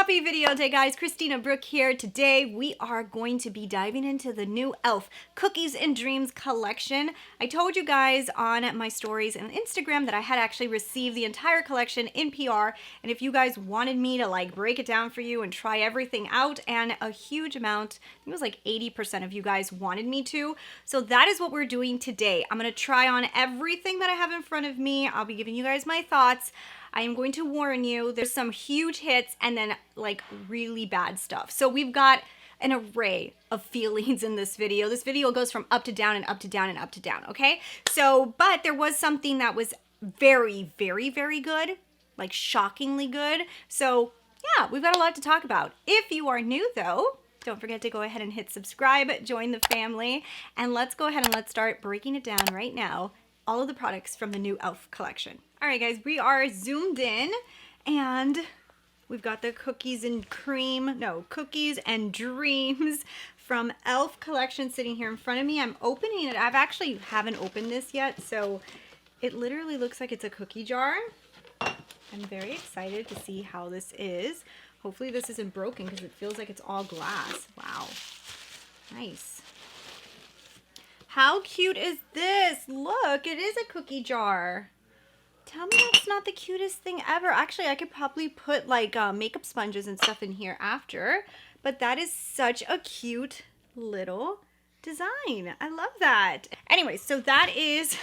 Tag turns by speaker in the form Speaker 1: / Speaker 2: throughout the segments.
Speaker 1: Happy video day, guys. Christina, Brooke here. Today we are going to be diving into the new e.l.f. Cookies and Dreams collection. I told you guys on my stories and Instagram that I had actually received the entire collection in PR, and if you guys wanted me to like break it down for you and try everything out, and a huge amount, I think it was like 80% of you guys wanted me to. So that is what we're doing today. I'm gonna try on everything that I have in front of me. I'll be giving you guys my thoughts. I am going to warn you, there's some huge hits and then like really bad stuff. So we've got an array of feelings in this video. This video goes from up to down and up to down and up to down, okay? So, but there was something that was very, very, very good, like shockingly good. So yeah, we've got a lot to talk about. If you are new though, don't forget to go ahead and hit subscribe, join the family, and let's go ahead and let's start breaking it down right now. All of the products from the new e.l.f. collection. All right, guys, we are zoomed in and we've got the cookies and dreams from e.l.f. collection sitting here in front of me. I'm opening it. I've actually haven't opened this yet, so it literally looks like it's a cookie jar. I'm very excited to see how this is. Hopefully this isn't broken because it feels like it's all glass. Wow, nice. How cute is this? Look, it is a cookie jar. Tell me that's not the cutest thing ever. Actually, I could probably put like makeup sponges and stuff in here after, but that is such a cute little design. I love that. Anyway, so that is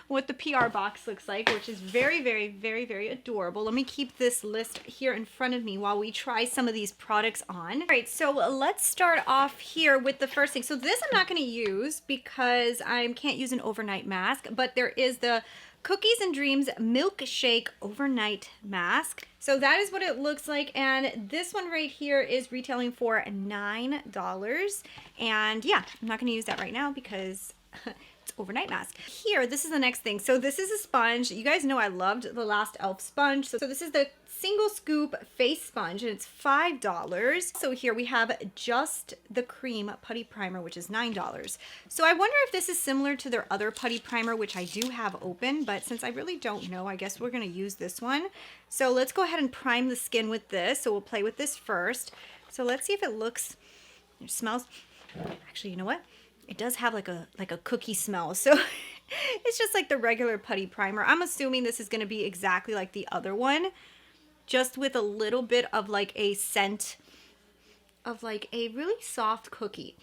Speaker 1: what the PR box looks like, which is very, very, very, very adorable. Let me keep this list here in front of me while we try some of these products on. All right, so let's start off here with the first thing. So this I'm not going to use because I can't use an overnight mask, but there is the Cookies and Dreams Milkshake Overnight Mask. So that is what it looks like, and this one right here is retailing for $9. And yeah, I'm not going to use that right now because it's overnight mask. Here, this is the next thing. So this is a sponge. You guys know I loved the last e.l.f. sponge. So this is the single scoop face sponge, and it's $5. So here we have just the cream putty primer, which is $9. So I wonder if this is similar to their other putty primer, which I do have open, but since I really don't know, I guess we're going to use this one. So let's go ahead and prime the skin with this. So we'll play with this first. So let's see if it looks, it smells, actually, you know what? It does have like a cookie smell. So it's just like the regular putty primer. I'm assuming this is going to be exactly like the other one, just with a little bit of like a scent of like a really soft cookie.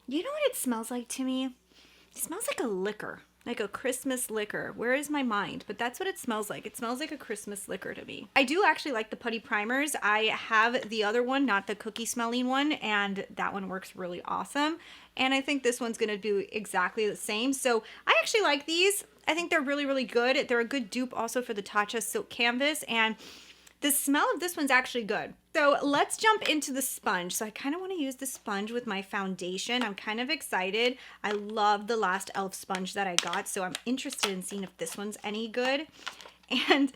Speaker 1: You know what it smells like to me? It smells like a liquor, like a Christmas liquor. Where is my mind? But that's what it smells like. It smells like a Christmas liquor to me. I do actually like the putty primers. I have the other one, not the cookie smelling one, and that one works really awesome. And I think this one's gonna do exactly the same. So I actually like these. I think they're really, really good. They're a good dupe also for the Tatcha Silk Canvas, and the smell of this one's actually good. So let's jump into the sponge. So I kind of want to use the sponge with my foundation. I'm kind of excited. I love the last e.l.f. sponge that I got, so I'm interested in seeing if this one's any good. And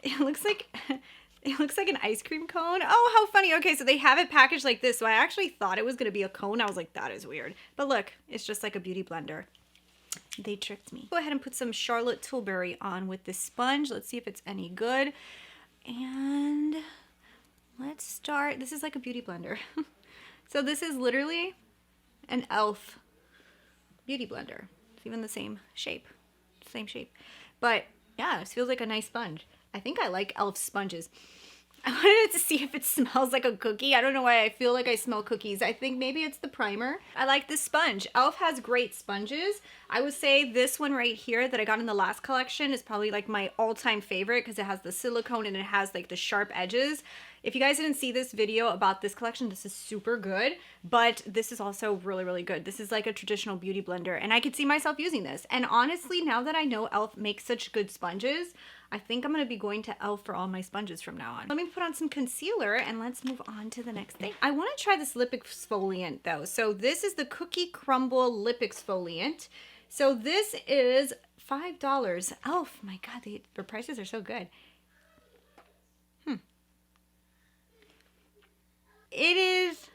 Speaker 1: it looks like an ice cream cone. Oh, how funny. Okay, so they have it packaged like this. So I actually thought it was going to be a cone. I was like, that is weird. But look, it's just like a beauty blender. They tricked me. Go ahead and put some Charlotte Tilbury on with this sponge. Let's see if it's any good. And let's start. This is like a beauty blender. So this is literally an e.l.f. beauty blender. It's even the same shape. But yeah, this feels like a nice sponge. I think I like e.l.f. sponges. I wanted to see if it smells like a cookie. I don't know why I feel like I smell cookies. I think maybe it's the primer. I like this sponge. e.l.f. has great sponges. I would say this one right here that I got in the last collection is probably like my all-time favorite because it has the silicone and it has like the sharp edges. If you guys didn't see this video about this collection, this is super good, but this is also really, really good. This is like a traditional beauty blender, and I could see myself using this. And honestly, now that I know e.l.f. makes such good sponges, I think I'm going to be going to e.l.f. for all my sponges from now on. Let me put on some concealer and let's move on to the next thing. I want to try this lip exfoliant though. So this is the Cookie Crumble Lip Exfoliant. So this is $5. e.l.f. My God, their prices are so good. It is,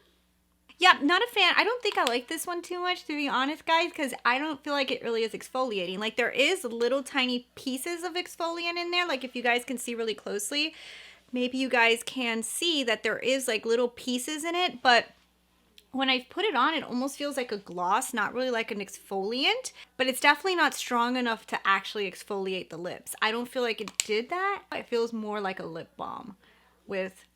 Speaker 1: yeah, not a fan. I don't think I like this one too much, to be honest, guys, because I don't feel like it really is exfoliating. Like, there is little tiny pieces of exfoliant in there, like if you guys can see really closely. maybe you guys can see that there is like little pieces in it, but when I put it on, it almost feels like a gloss, not really like an exfoliant, but it's definitely not strong enough to actually exfoliate the lips. I don't feel like it did that. It feels more like a lip balm with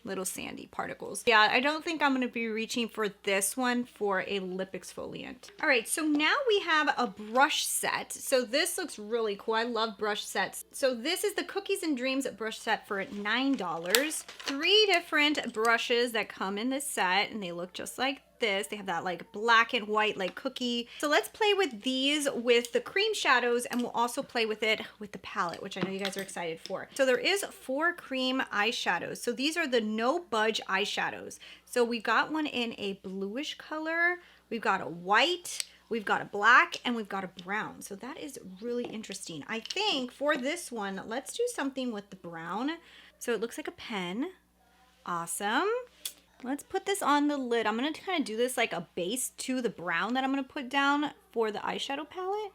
Speaker 1: little sandy particles. Yeah, I don't think I'm gonna be reaching for this one for a lip exfoliant. All right, so now we have a brush set. So this looks really cool. I love brush sets. So this is the Cookies and Dreams brush set for $9. 3 different brushes that come in this set, and they look just like this. They have that like black and white like cookie. So let's play with these with the cream shadows, and we'll also play with it with the palette, which I know you guys are excited for. So there is 4 cream eyeshadows. So these are the No Budge eyeshadows. So we got one in a bluish color, we've got a white, we've got a black, and we've got a brown. So that is really interesting. I think for this one, let's do something with the brown. So it looks like a pen. Awesome. Let's put this on the lid. I'm going to kind of do this like a base to the brown that I'm going to put down for the eyeshadow palette.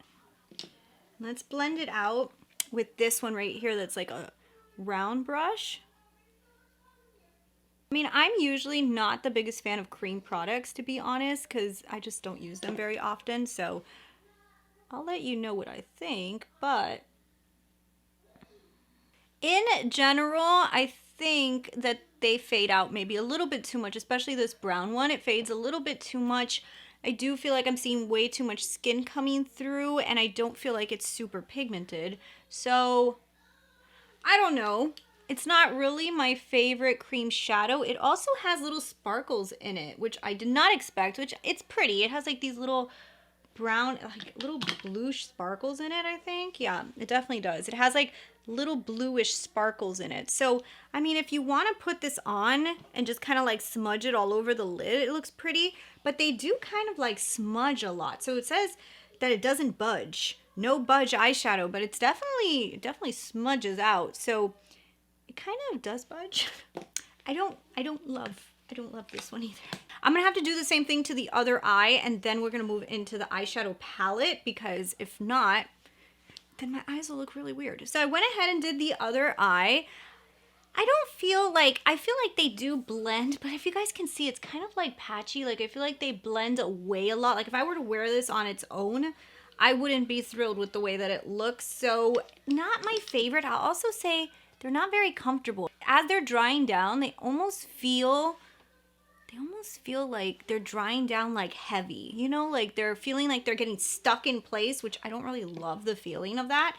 Speaker 1: Let's blend it out with this one right here that's like a round brush. I mean, I'm usually not the biggest fan of cream products, to be honest, because I just don't use them very often. So I'll let you know what I think, but in general, I think that they fade out maybe a little bit too much, especially this brown one. It fades a little bit too much. I do feel like I'm seeing way too much skin coming through, and I don't feel like it's super pigmented. So I don't know. It's not really my favorite cream shadow. It also has little sparkles in it, which I did not expect, which it's pretty. It has like these little brown, like little bluish sparkles in it, I think. Yeah, it definitely does. It has like little bluish sparkles in it. So, I mean, if you want to put this on and just kind of like smudge it all over the lid, it looks pretty, but they do kind of like smudge a lot. So it says that it doesn't budge. No budge eyeshadow, but it's definitely smudges out. So it kind of does budge. I don't love this one either. I'm gonna have to do the same thing to the other eye, and then we're gonna move into the eyeshadow palette, because if not, then my eyes will look really weird. So I went ahead and did the other eye. I feel like they do blend, but if you guys can see, it's kind of like patchy. Like I feel like they blend away a lot. Like if I were to wear this on its own, I wouldn't be thrilled with the way that it looks. So not my favorite. I'll also say they're not very comfortable. As they're drying down, they almost feel like they're drying down like heavy, you know, like they're feeling like they're getting stuck in place, which I don't really love the feeling of that.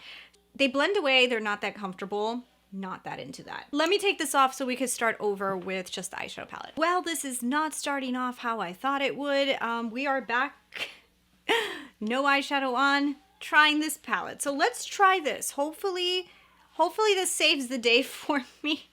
Speaker 1: They blend away, they're not that comfortable, not that into that. Let me take this off so we could start over with just the eyeshadow palette. Well, this is not starting off how I thought it would. We are back, no eyeshadow on, trying this palette. So let's try this. Hopefully this saves the day for me.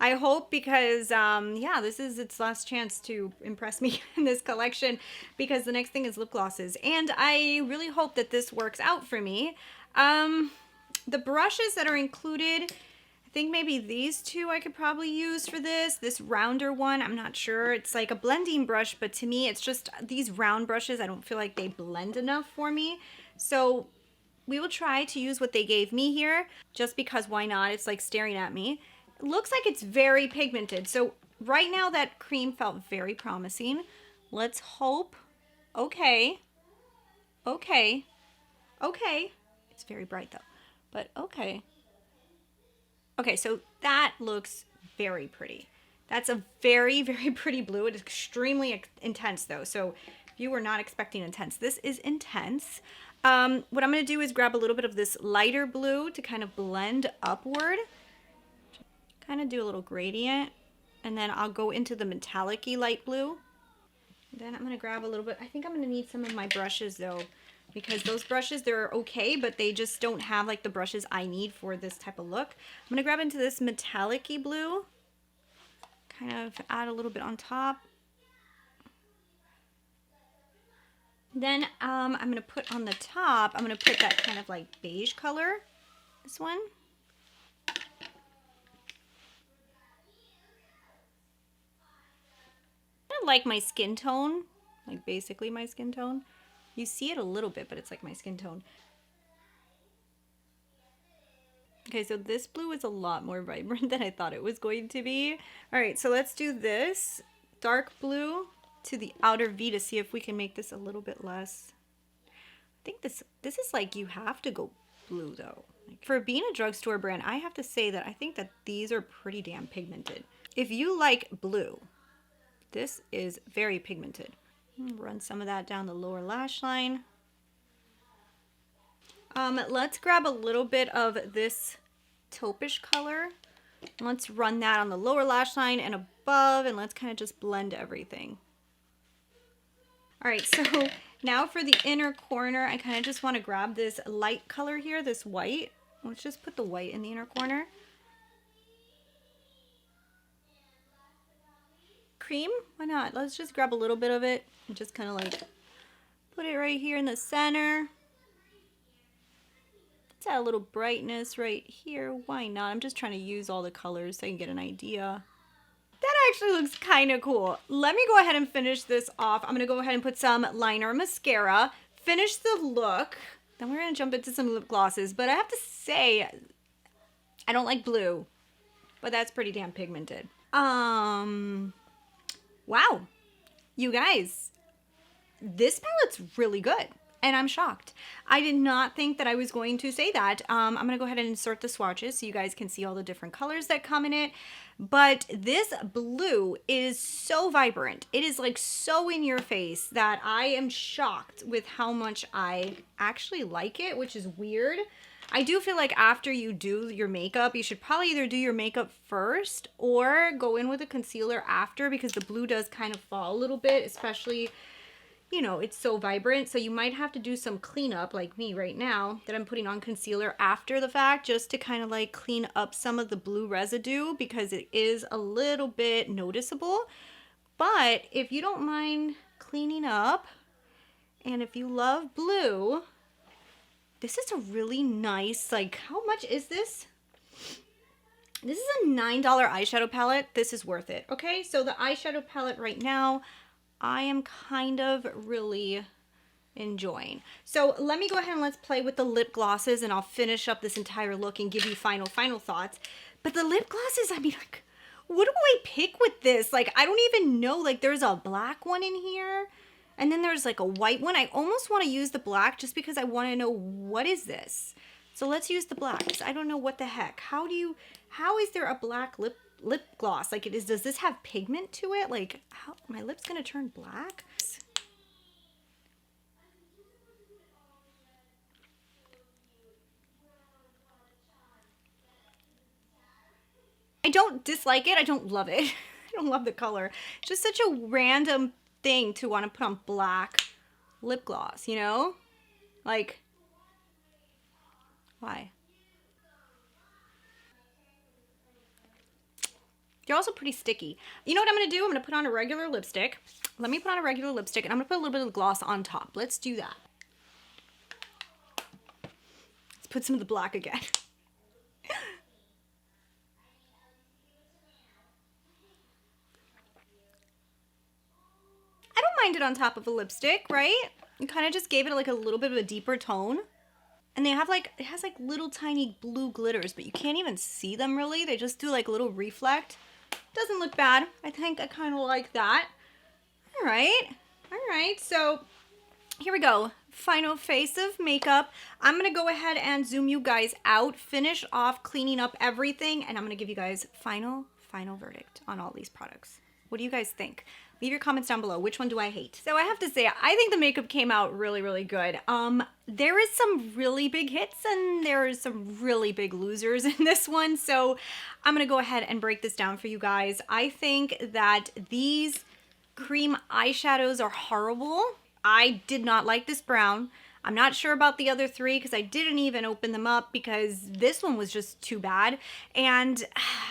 Speaker 1: I hope, because yeah, this is its last chance to impress me in this collection, because the next thing is lip glosses, and I really hope that this works out for me. The brushes that are included, I think maybe these 2 I could probably use for this. This rounder one, I'm not sure. It's like a blending brush, but to me, it's just these round brushes. I don't feel like they blend enough for me. So we will try to use what they gave me here, just because why not? It's like staring at me. It looks like it's very pigmented. So right now that cream felt very promising. Let's hope. Okay. It's very bright though, but okay. Okay, so that looks very pretty. That's a very, very pretty blue. It is extremely intense though. So if you were not expecting intense, this is intense. What I'm going to do is grab a little bit of this lighter blue to kind of blend upward. Kind of do a little gradient, and then I'll go into the metallic-y light blue. Then I'm going to grab a little bit. I think I'm going to need some of my brushes though, because those brushes, they're okay, but they just don't have like the brushes I need for this type of look. I'm going to grab into this metallic-y blue, kind of add a little bit on top. Then I'm going to put on the top, I'm going to put that kind of like beige color, this one. Kind of like my skin tone, like basically my skin tone. You see it a little bit, but it's like my skin tone. Okay, so this blue is a lot more vibrant than I thought it was going to be. All right, so let's do this dark blue to the outer V to see if we can make this a little bit less. I think this is like, you have to go blue though. Like, for being a drugstore brand, I have to say that I think that these are pretty damn pigmented. If you like blue, this is very pigmented. Run some of that down the lower lash line. Let's grab a little bit of this taupish color. Let's run that on the lower lash line and above, and let's kind of just blend everything. All right, so now for the inner corner, I kind of just want to grab this light color here, this white. Let's just put the white in the inner corner. Cream? Why not? Let's just grab a little bit of it and just kind of like put it right here in the center. Let's add a little brightness right here. Why not? I'm just trying to use all the colors so I can get an idea. That actually looks kind of cool. Let me go ahead and finish this off. I'm going to go ahead and put some liner mascara, finish the look. Then we're going to jump into some lip glosses. But I have to say, I don't like blue, but that's pretty damn pigmented. Wow. You guys, this palette's really good. And I'm shocked. I did not think that I was going to say that. I'm going to go ahead and insert the swatches so you guys can see all the different colors that come in it. But this blue is so vibrant. It is like so in your face that I am shocked with how much I actually like it, which is weird. I do feel like after you do your makeup, you should probably either do your makeup first or go in with a concealer after, because the blue does kind of fall a little bit, especially, you know, it's so vibrant. So you might have to do some cleanup like me right now that I'm putting on concealer after the fact, just to kind of like clean up some of the blue residue, because it is a little bit noticeable. But if you don't mind cleaning up, and if you love blue, this is a really nice, like, how much is this? This is a $9 eyeshadow palette. This is worth it. Okay, so the eyeshadow palette right now, I am kind of really enjoying. So let me go ahead and let's play with the lip glosses, and I'll finish up this entire look and give you final thoughts. But the lip glosses, I mean, like, what do I pick with this? Like, I don't even know. Like, there's a black one in here, and then there's like a white one. I almost want to use the black just because I want to know, what is this? So let's use the black, because I don't know what the heck. How is there a black lip gloss? Like, does this have pigment to it? Like, how my lip's gonna turn black? I don't dislike it. I don't love it. I don't love the color. It's just such a random thing to want to put on black lip gloss, you know? Like, why? They're also pretty sticky. You know what I'm going to do? I'm going to put on a regular lipstick. Let me put on a regular lipstick, and I'm going to put a little bit of gloss on top. Let's do that. Let's put some of the black again. I don't mind it on top of a lipstick, right? You kind of just gave it like a little bit of a deeper tone. And they have like, it has like little tiny blue glitters, but you can't even see them really. They just do like a little reflect. Doesn't look bad. I think I kind of like that. All right, so here we go. Final face of makeup. I'm gonna go ahead and zoom you guys out, finish off cleaning up everything, and I'm gonna give you guys final verdict on all these products. What do you guys think? Leave your comments down below. Which one do I hate? So I have to say, I think the makeup came out really good. There is some really big hits, and there is some really big losers in this one. So I'm gonna go ahead and break this down for you guys. I think that these cream eyeshadows are horrible. I did not like this brown. I'm not sure about the other three because I didn't even open them up because this one was just too bad. And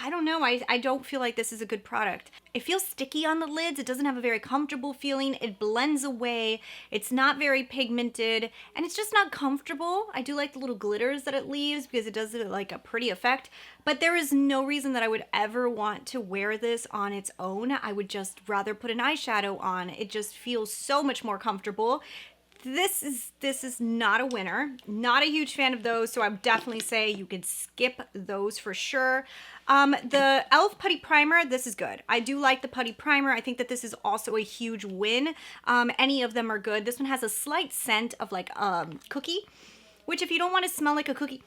Speaker 1: I don't know, I don't feel like this is a good product. It feels sticky on the lids. It doesn't have a very comfortable feeling. It blends away. It's not very pigmented, and it's just not comfortable. I do like the little glitters that it leaves because it does like a pretty effect, but there is no reason that I would ever want to wear this on its own. I would just rather put an eyeshadow on. It just feels so much more comfortable. this is not a winner. Not a huge fan of those, so I would definitely say you could skip those for sure. The e.l.f. Putty Primer, this is good. I do like the Putty Primer. I think that this is also a huge win. Any of them are good. This one has a slight scent of like cookie, which if you don't want to smell like a cookie,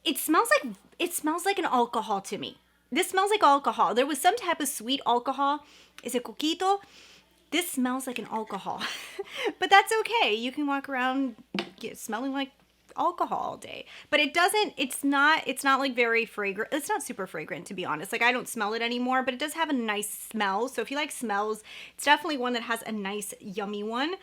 Speaker 1: it smells like an alcohol to me. This smells like alcohol. There was some type of sweet alcohol. Is it coquito? This smells like an alcohol, but that's okay. You can walk around smelling like alcohol all day, but it's not like very fragrant. It's not super fragrant, to be honest. Like, I don't smell it anymore, but it does have a nice smell. So if you like smells, it's definitely one that has a nice, yummy one.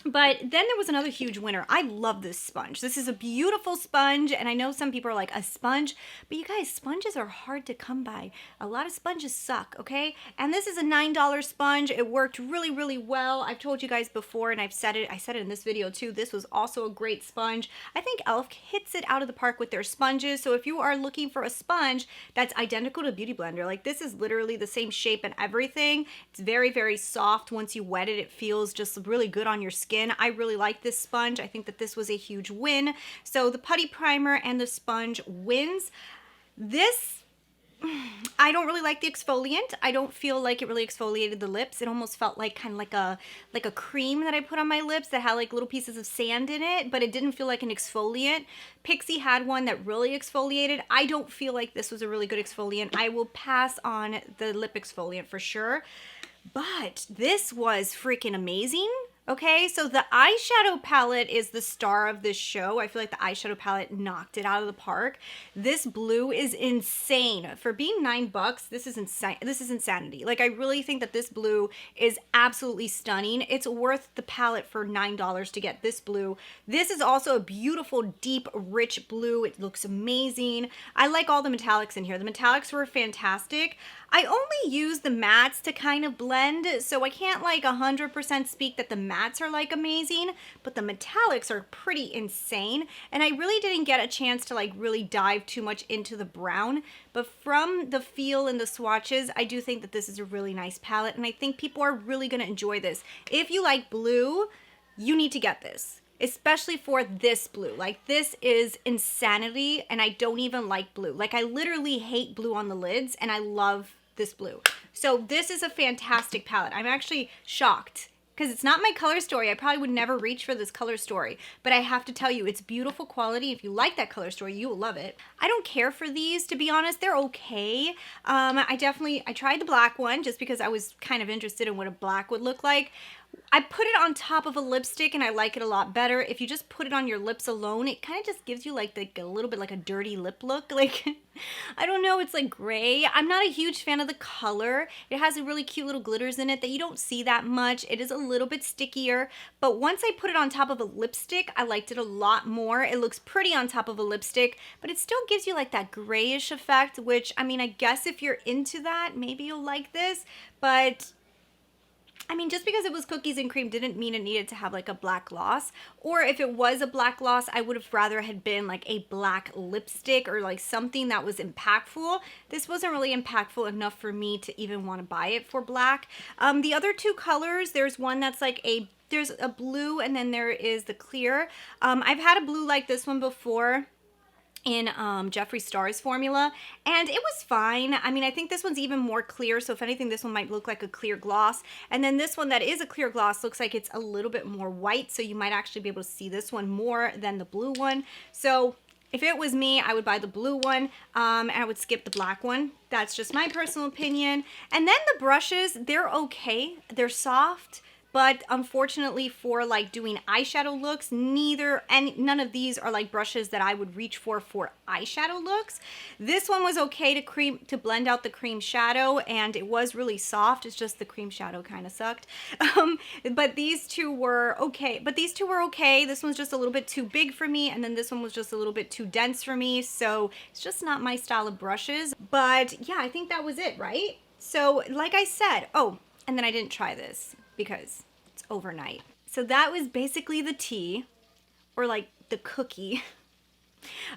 Speaker 1: But then there was another huge winner. I love this sponge. This is a beautiful sponge, and I know some people are like, a sponge? But you guys, sponges are hard to come by. A lot of sponges suck, okay? And this is a $9 sponge. It worked really, really well. I've told you guys before, and I said it in this video too, this was also a great sponge. I think e.l.f. hits it out of the park with their sponges. So if you are looking for a sponge that's identical to Beauty Blender, like this is literally the same shape and everything. It's very, very soft. Once you wet it, it feels just really good on your skin. I really like this sponge. I think that this was a huge win. So the Putty Primer and the sponge wins. This, I don't really like the exfoliant. I don't feel like it really exfoliated the lips. It almost felt like kind of like a cream that I put on my lips that had like little pieces of sand in it, but it didn't feel like an exfoliant. Pixie had one that really exfoliated. I don't feel like this was a really good exfoliant. I will pass on the lip exfoliant for sure. But this was freaking amazing. Okay, so the eyeshadow palette is the star of this show. I feel like the eyeshadow palette knocked it out of the park. This blue is insane. For being $9, this is insane. This is insanity. Like, I really think that this blue is absolutely stunning. It's worth the palette for $9 to get this blue. This is also a beautiful, deep, rich blue. It looks amazing. I like all the metallics in here. The metallics were fantastic. I only use the mattes to kind of blend, so I can't like 100% speak that the mattes are like amazing, but the metallics are pretty insane. And I really didn't get a chance to like really dive too much into the brown, but from the feel and the swatches, I do think that this is a really nice palette, and I think people are really gonna enjoy this. If you like blue, you need to get this. Especially for this blue. Like, this is insanity, and I don't even like blue. Like, I literally hate blue on the lids, and I love this blue. So this is a fantastic palette. I'm actually shocked because it's not my color story. I probably would never reach for this color story, but I have to tell you, it's beautiful quality. If you like that color story, you will love it. I don't care for these, to be honest. They're okay. I tried the black one just because I was kind of interested in what a black would look like. I put it on top of a lipstick and I like it a lot better. If you just put it on your lips alone, it kind of just gives you like a little bit like a dirty lip look. Like, I don't know, it's like gray. I'm not a huge fan of the color. It has a really cute little glitters in it that you don't see that much. It is a little bit stickier, but once I put it on top of a lipstick, I liked it a lot more. It looks pretty on top of a lipstick, but it still gives you like that grayish effect, which, I mean, I guess if you're into that, maybe you'll like this, but I mean, just because it was cookies and cream didn't mean it needed to have like a black gloss. Or if it was a black gloss, I would have rather had been like a black lipstick or like something that was impactful. This wasn't really impactful enough for me to even want to buy it for black. The other two colors, there's one that's like there's a blue and then there is the clear. I've had a blue like this one before in Jeffree Star's formula, and it was fine. I mean, I think this one's even more clear, so if anything, this one might look like a clear gloss. And then this one that is a clear gloss looks like it's a little bit more white, so you might actually be able to see this one more than the blue one. So if it was me, I would buy the blue one, and I would skip the black one. That's just my personal opinion. And then the brushes, they're okay. They're soft. But unfortunately for like doing eyeshadow looks, none of these are like brushes that I would reach for eyeshadow looks. This one was okay to blend out the cream shadow, and it was really soft. It's just the cream shadow kind of sucked. But these two were okay. This one's just a little bit too big for me, and then this one was just a little bit too dense for me. So it's just not my style of brushes. But yeah, I think that was it, right? So like I said, oh, and then I didn't try this because it's overnight. So that was basically the tea, or like the cookie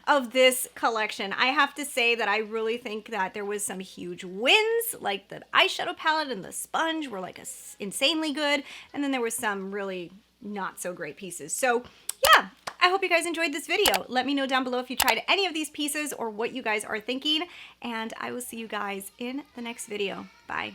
Speaker 1: of this collection. I have to say that I really think that there was some huge wins, like the eyeshadow palette and the sponge were like insanely good, and then there was some really not so great pieces. So yeah, I hope you guys enjoyed this video. Let me know down below if you tried any of these pieces or what you guys are thinking, and I will see you guys in the next video. Bye.